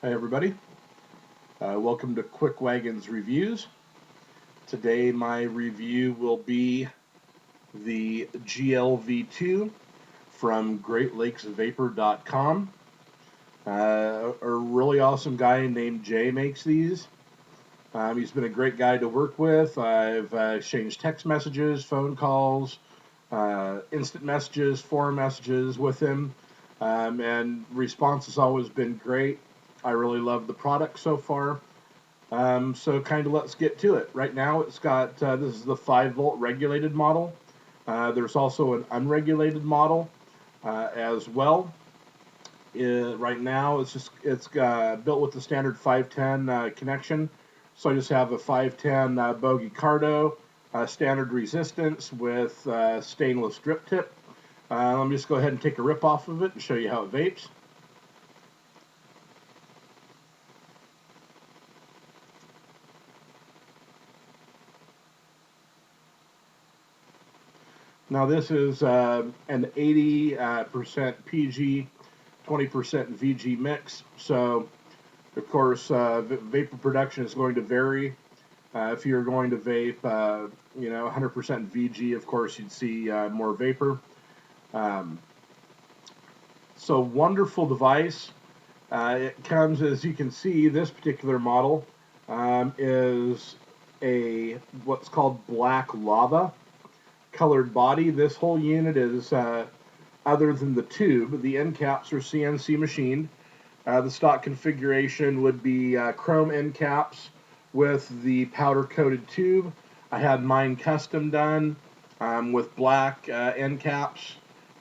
Hi everybody, welcome to QuikWgn's Reviews. Today my review will be the GLV2 from GreatLakesVapor.com. A really awesome guy named Jay makes these. He's been a great guy to work with. I've exchanged text messages, phone calls, instant messages, forum messages with him, and response has always been great. I really love the product so far. So kind of let's get to it. Right now it's got, this is the 5-volt regulated model. There's also an unregulated model as well. Right now it's built with the standard 510 connection. So I just have a 510 Bogey Cardo, standard resistance with stainless drip tip. Let me just go ahead and take a rip off of it and show you how it vapes. Now this is an 80% PG, 20% VG mix. So of course vapor production is going to vary. If you're going to vape 100% VG, of course you'd see more vapor. So wonderful device. It comes, as you can see, this particular model is a what's called black lava colored body. This whole unit is, other than the tube, the end caps are CNC machined. The stock configuration would be chrome end caps with the powder coated tube. I had mine custom done with black end caps,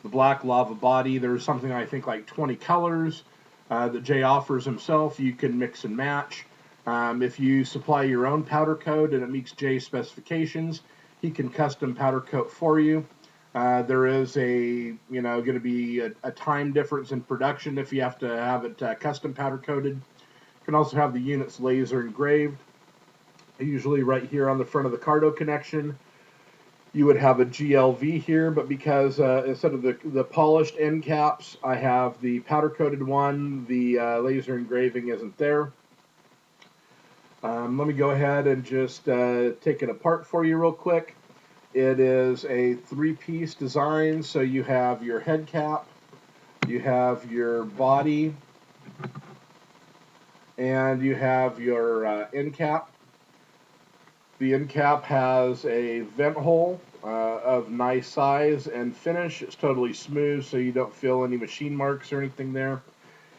the black lava body. There's something I think like 20 colors that Jay offers himself. You can mix and match. If you supply your own powder coat and it meets Jay's specifications, he can custom powder coat for you. There is going to be a time difference in production if you have to have it custom powder coated. You can also have the units laser engraved. Usually right here on the front of the Cardo connection, you would have a GLV here, but because instead of the polished end caps, I have the powder coated one, the laser engraving isn't there. Let me go ahead and just take it apart for you real quick. It is a 3-piece design, so you have your head cap, you have your body, and you have your end cap. The end cap has a vent hole of nice size and finish. It's totally smooth, so you don't feel any machine marks or anything there.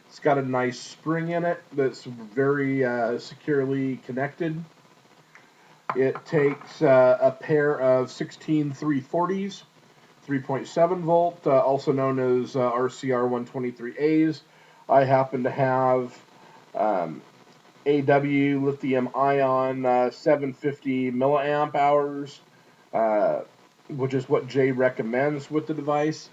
It's got a nice spring in it that's very securely connected. It takes a pair of 16 340s, 3.7 volt, also known as RCR 123As. I happen to have AW lithium ion 750 milliamp hours, which is what Jay recommends with the device.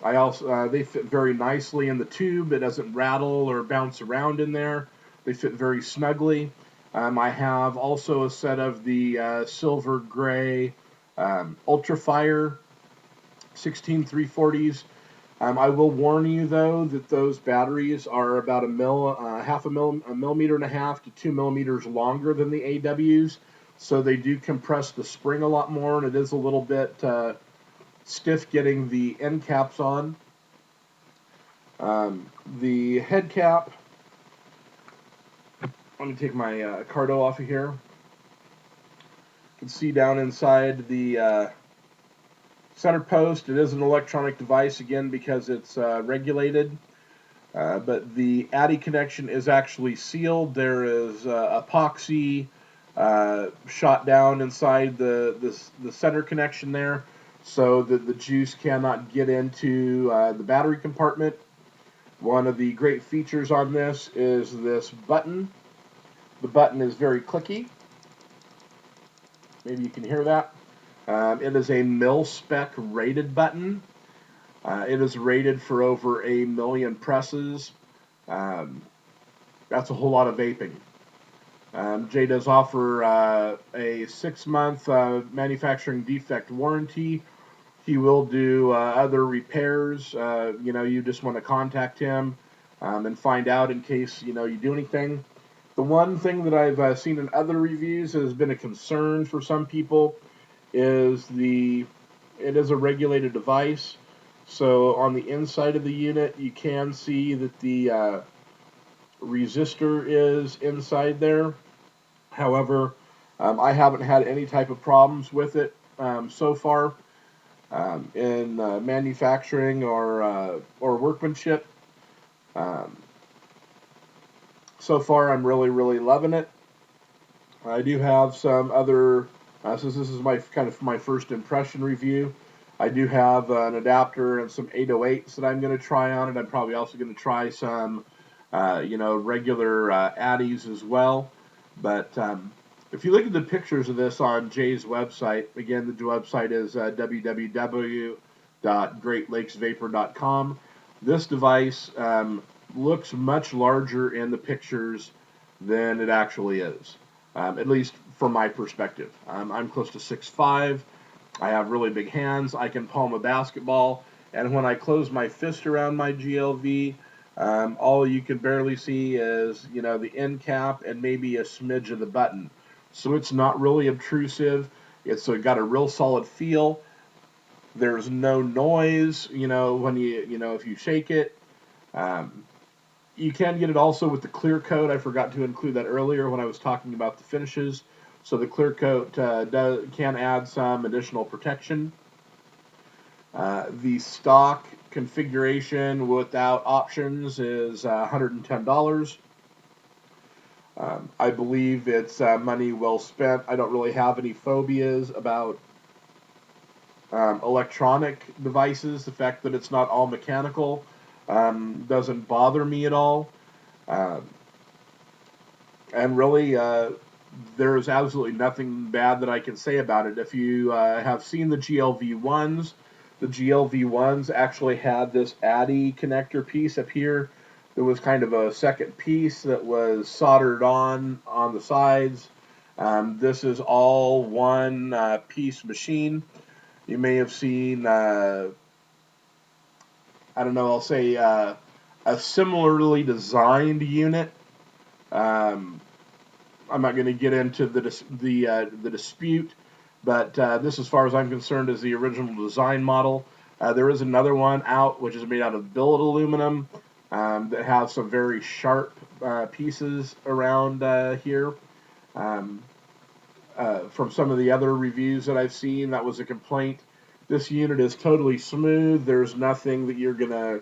I also they fit very nicely in the tube. It doesn't rattle or bounce around in there. They fit very snugly. I have also a set of the silver gray Ultrafire 16 340s. I will warn you though that those batteries are about a millimeter and a half to 2 millimeters longer than the AWs, so they do compress the spring a lot more, and it is a little bit stiff getting the end caps on. The head cap, let me take my Cardo off of here. You can see down inside the center post, it is an electronic device again because it's regulated, but the ADI connection is actually sealed. There is epoxy shot down inside the center connection there, so that the juice cannot get into the battery compartment. One of the great features on this is this button. The button is very clicky. Maybe you can hear that. It is a mil-spec rated button. It is rated for over 1 million presses. That's a whole lot of vaping. Jay does offer a 6-month manufacturing defect warranty. He will do other repairs. You just want to contact him. and find out in case you do anything. The one thing that I've seen in other reviews that has been a concern for some people is it is a regulated device. So on the inside of the unit, you can see that the resistor is inside there. However, I haven't had any type of problems with it so far in manufacturing or workmanship. Um, so far, I'm really loving it. I do have some other, since this is my kind of my first impression review. I do have an adapter and some 808s that I'm going to try on it. I'm probably also going to try some, regular Addies as well. But if you look at the pictures of this on Jay's website, again, the website is www.greatlakesvapor.com. This device looks much larger in the pictures than it actually is, at least from my perspective. I'm close to 6'5". I have really big hands. I can palm a basketball. And when I close my fist around my GLV, all you can barely see is, the end cap and maybe a smidge of the button. So it's not really obtrusive. It's got a real solid feel. There's no noise, when if you shake it. Um, you can get it also with the clear coat. I forgot to include that earlier when I was talking about the finishes. So the clear coat can add some additional protection. The stock configuration without options is $110. I believe it's money well spent. I don't really have any phobias about electronic devices. The fact that it's not all mechanical doesn't bother me at all. Um, and really, there is absolutely nothing bad that I can say about it. If you have seen the GLV1s, the GLV1s actually had this Addy connector piece up here. There was kind of a second piece that was soldered on the sides. This is all one piece machine. You may have seen, I don't know, I'll say a similarly designed unit. I'm not going to get into the dispute, but this, as far as I'm concerned, is the original design model. There is another one out, which is made out of billet aluminum, that has some very sharp pieces around here. Um, from some of the other reviews that I've seen, that was a complaint. This unit is totally smooth. There's nothing that you're going to,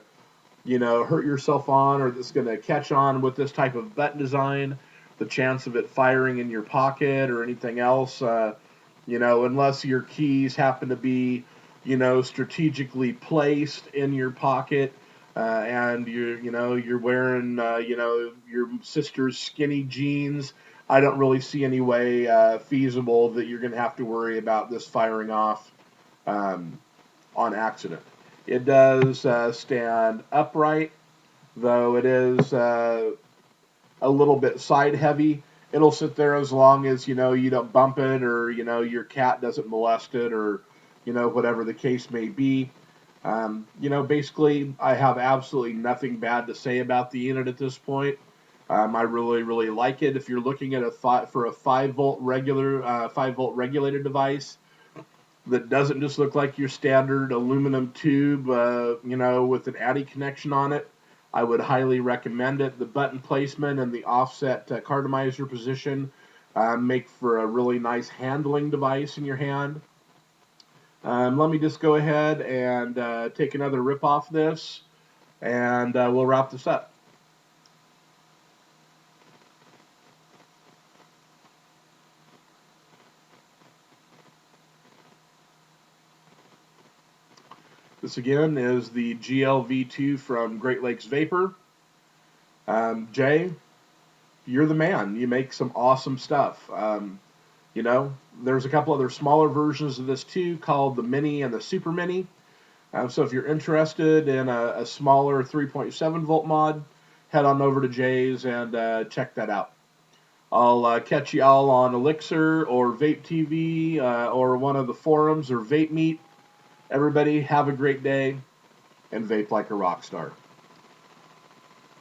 hurt yourself on or that's going to catch on with this type of button design. The chance of it firing in your pocket or anything else, unless your keys happen to be, strategically placed in your pocket, and you're wearing, your sister's skinny jeans. I don't really see any way feasible that you're going to have to worry about this firing off um, on accident. It does stand upright, though it is a little bit side heavy. It'll sit there as long as you don't bump it, or your cat doesn't molest it, or whatever the case may be. Basically, I have absolutely nothing bad to say about the unit at this point. I really like it. If you're looking at a 5-volt regular 5-volt regulated device that doesn't just look like your standard aluminum tube, with an Addy connection on it, I would highly recommend it. The button placement and the offset cartomizer position make for a really nice handling device in your hand. Let me just go ahead and take another rip off this, and we'll wrap this up. This again is the GLV2 from Great Lakes Vapor. Jay, you're the man. You make some awesome stuff. There's a couple other smaller versions of this too, called the Mini and the Super Mini. So if you're interested in a smaller 3.7 volt mod, head on over to Jay's and check that out. I'll catch you all on Elixir or Vape TV or one of the forums or Vape Meet. Everybody have a great day and vape like a rock star.